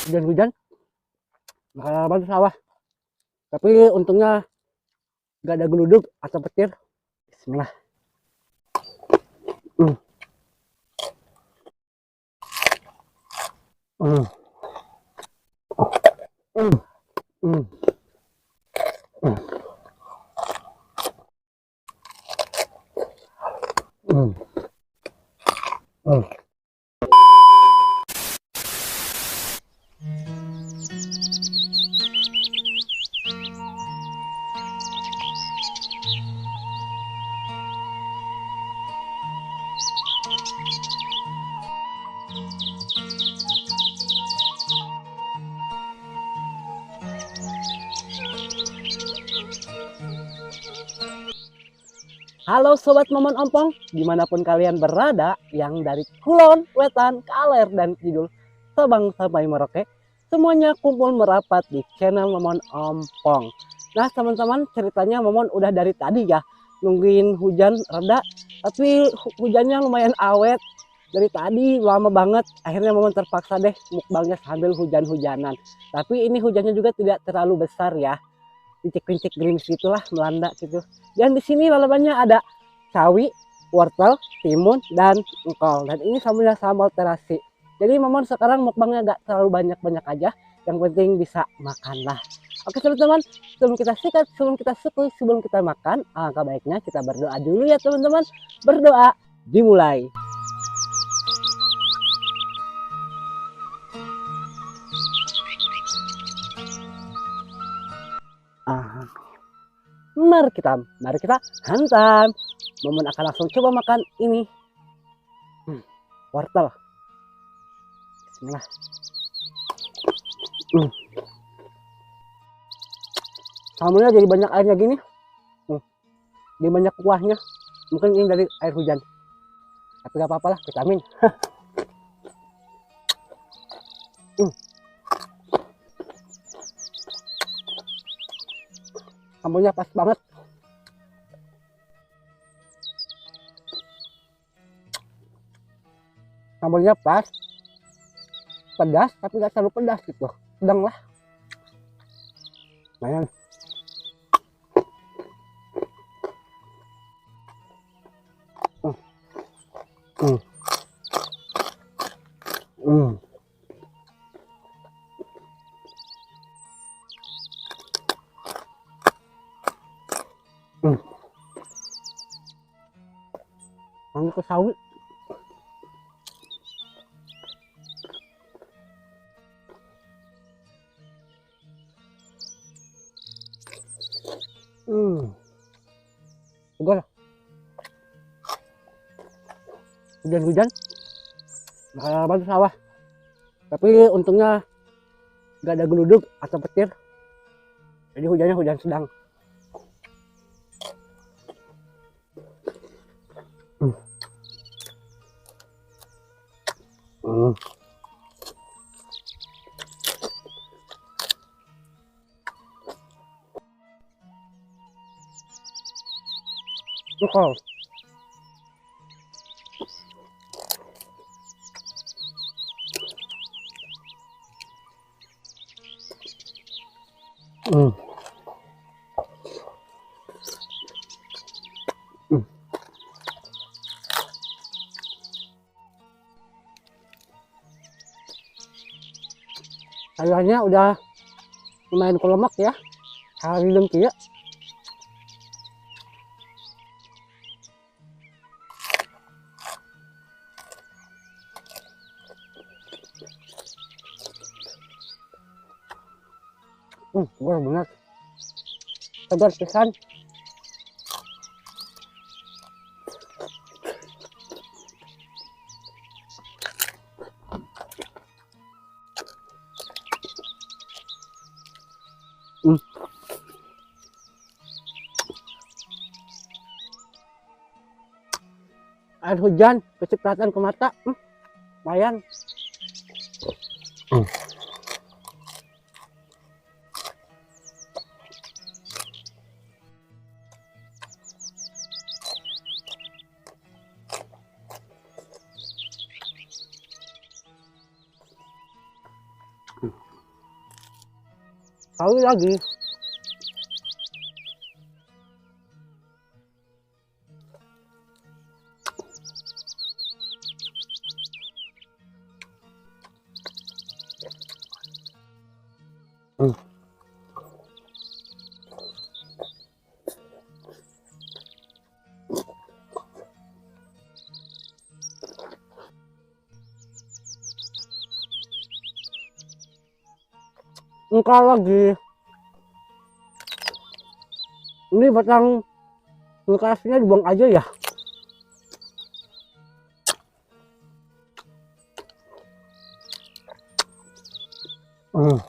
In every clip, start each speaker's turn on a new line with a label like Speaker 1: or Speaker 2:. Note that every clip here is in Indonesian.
Speaker 1: hujan-hujan bantu sawah, tapi untungnya gak ada geluduk atau petir. Bismillah. Hmm. Hmm. Hmm. Hmm. Hmm. Hmm. Hmm. Halo Sobat Momon Ompong, dimanapun kalian berada, yang dari Kulon, Wetan, Kaler, dan Kidul, Sabang sampai Merauke, semuanya kumpul merapat di channel Momon Ompong. Nah teman-teman, ceritanya Momon udah dari tadi ya, nungguin hujan reda, tapi hujannya lumayan awet. Dari tadi lama banget, akhirnya Momon terpaksa deh mukbangnya sambil hujan-hujanan. Tapi ini hujannya juga tidak terlalu besar ya, rincik-rincik gerimis gitulah melanda gitu. Dan di sini lalapannya ada sawi, wortel, timun, dan engkol. Dan ini sambelnya sambal terasi. Jadi Momon sekarang mukbangnya gak terlalu banyak-banyak aja. Yang penting bisa makan lah. Oke teman-teman, sebelum kita sikat, sebelum kita suku, sebelum kita makan, alangkah baiknya kita berdoa dulu ya teman-teman. Berdoa dimulai. Mari kita hantam. Momon akan langsung coba makan ini. Wortel. Bismillah. Sambelnya jadi banyak airnya gini. Jadi banyak kuahnya. Mungkin ini dari air hujan. Tapi gak apa-apa lah, vitamin. Sambelnya pas banget. Sambelnya pas. Pedas, tapi gak terlalu pedas gitu. Sedang lah. Lumayan. Hmm. Hmm. Hmm. Ini ke sawi. Segar. Hujan-hujan bantu sawah, tapi untungnya gak ada geluduk atau petir, jadi hujannya hujan sedang. Engkol. Sayurnya udah lumayan kulemak ya, hari dengki ya. Benar-benar segar pisan. Air hujan kecipratan ke mata, lumayan. Kali lagi. Enggak lagi. Ini batang kulkasnya dibuang aja ya. Hmm.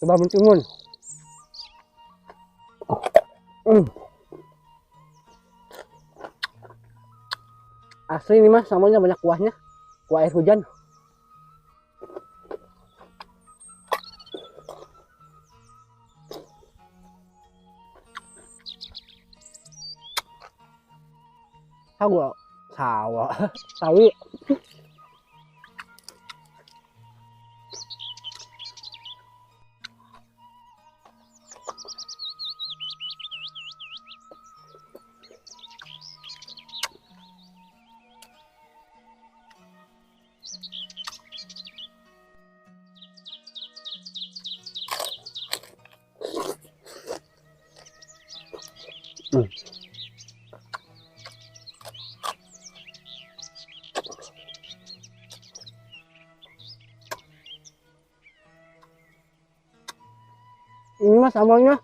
Speaker 1: Coba menciumun. Asli ini mas, sambalnya banyak kuahnya, kuah air hujan. Sawo, sawo, sawi. Ini mas sambalnya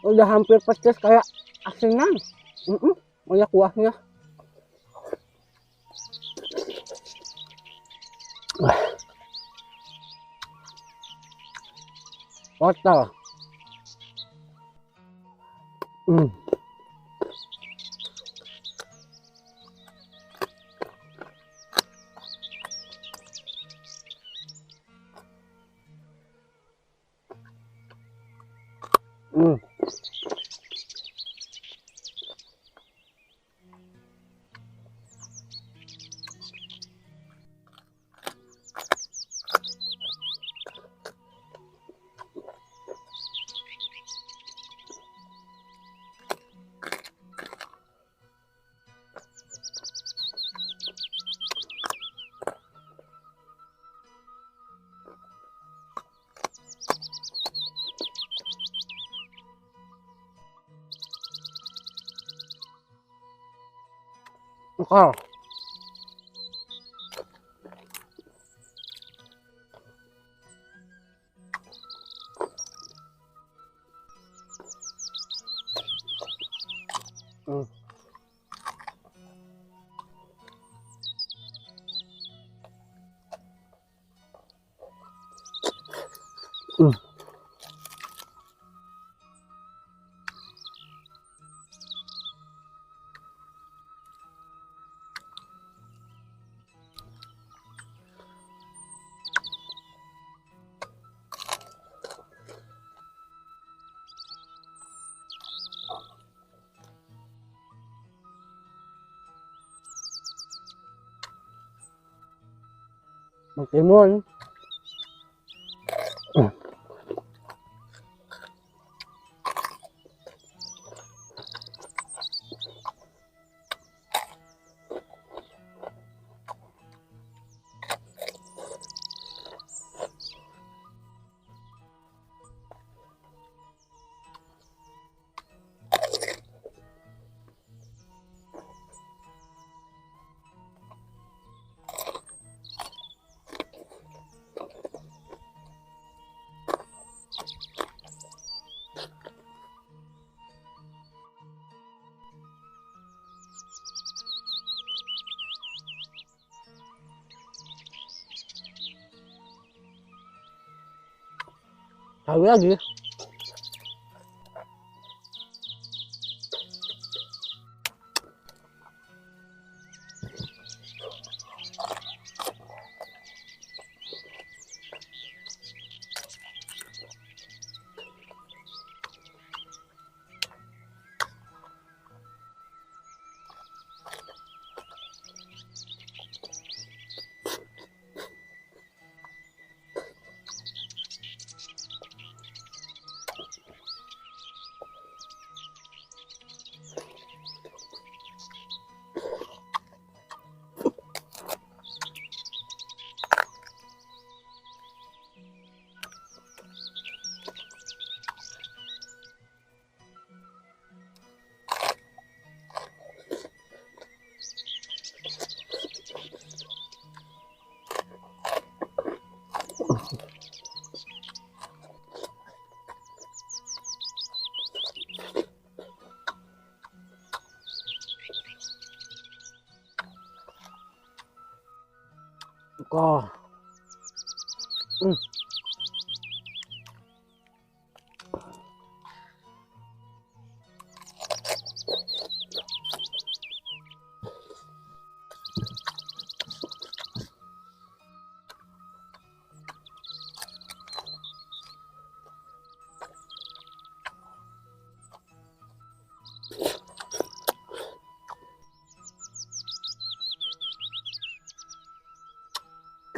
Speaker 1: udah hampir pedes kayak asinan. Banyak kuahnya. Wortel. Engkol. Timun. Sekali lagi. Oh.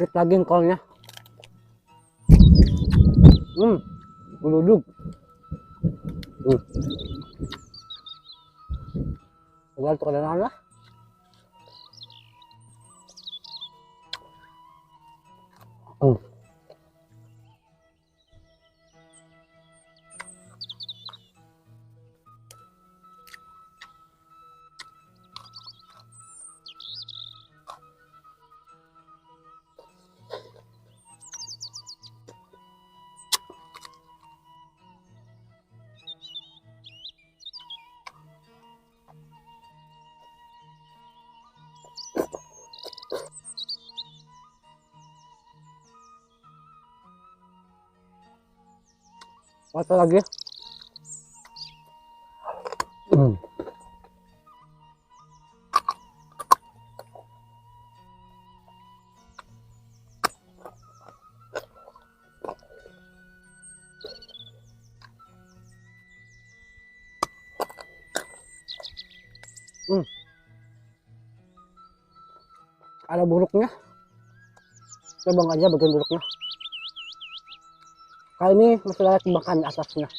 Speaker 1: Kita lagi engkolnya. Geluduk. Tinggal tuh kedengaran lah. Satu lagi. Ada buruknya. Coba aja bagian buruknya. Kali ini masih layak makan di atasnya.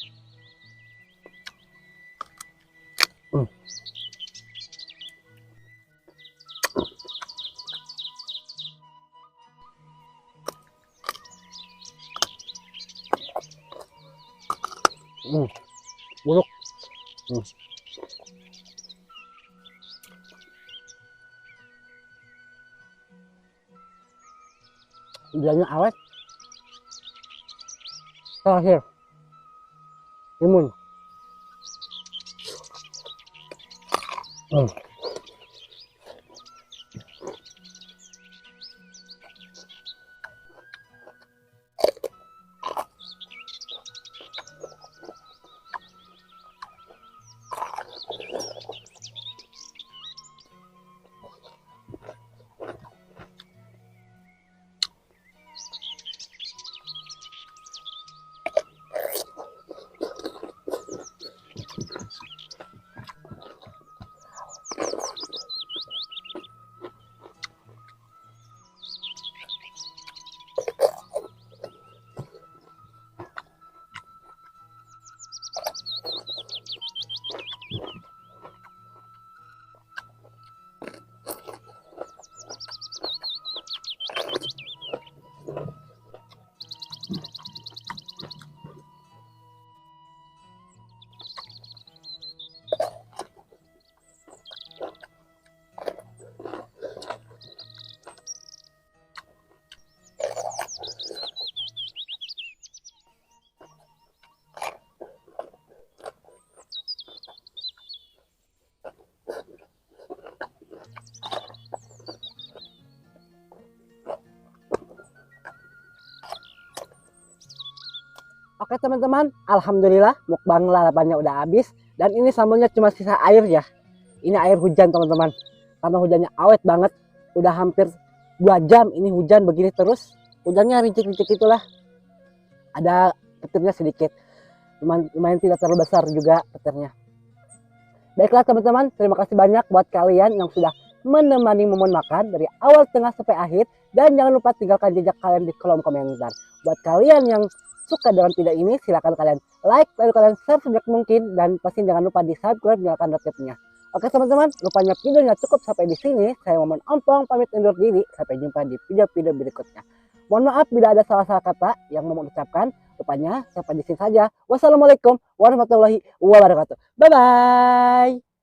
Speaker 1: Buruk. Bilangnya awet. Terakhir. Timun. Oke teman-teman, alhamdulillah mukbang lalapannya udah habis dan ini sambelnya cuma sisa air ya. Ini air hujan teman-teman. Karena hujannya awet banget, udah hampir 2 jam ini hujan begini terus. Hujannya rincik-rincik itulah. Ada petirnya sedikit. Lumayan tidak terlalu besar juga petirnya. Baiklah teman-teman, terima kasih banyak buat kalian yang sudah menemani Momon makan dari awal tengah sampai akhir. Dan jangan lupa tinggalkan jejak kalian di kolom komentar. Buat kalian yang suka dengan video ini, silahkan kalian like, lalu kalian share sebanyak mungkin. Dan pasti jangan lupa di subscribe, nyalakan notifnya. Oke teman-teman, rupanya videonya cukup sampai di sini. Saya Momon Ompong pamit undur diri. Sampai jumpa di video-video berikutnya. Mohon maaf bila ada salah-salah kata yang Momon ucapkan. Rupanya sampai di sini saja. Wassalamualaikum warahmatullahi wabarakatuh. Bye-bye.